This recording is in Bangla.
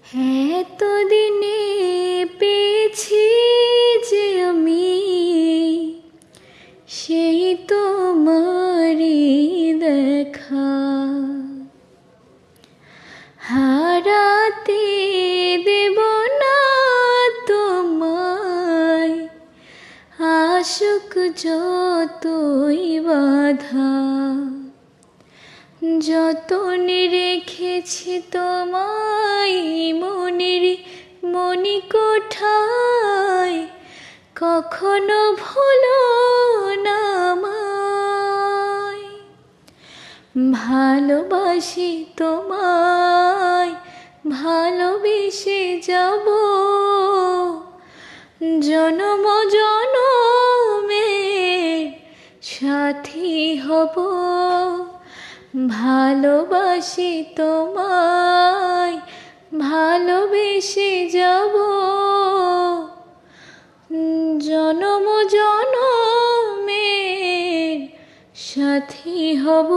এতদিনে পেয়েছি যে আমি সেই তোমারই দেখা, হারাতে দেব না তোমায়, আসুক যতই বাধা। যতনে রেখেছি তোমায় মনের মণিকোঠায়, কখনো ভুলো না আমায়। ভালোবাসি তোমায়, ভালোবেসে যাব, জনম জনমের সাথী হব। ভালোবাসি তোমায়, ভালোবেসে যাব, জনম জনমের সাথী হব।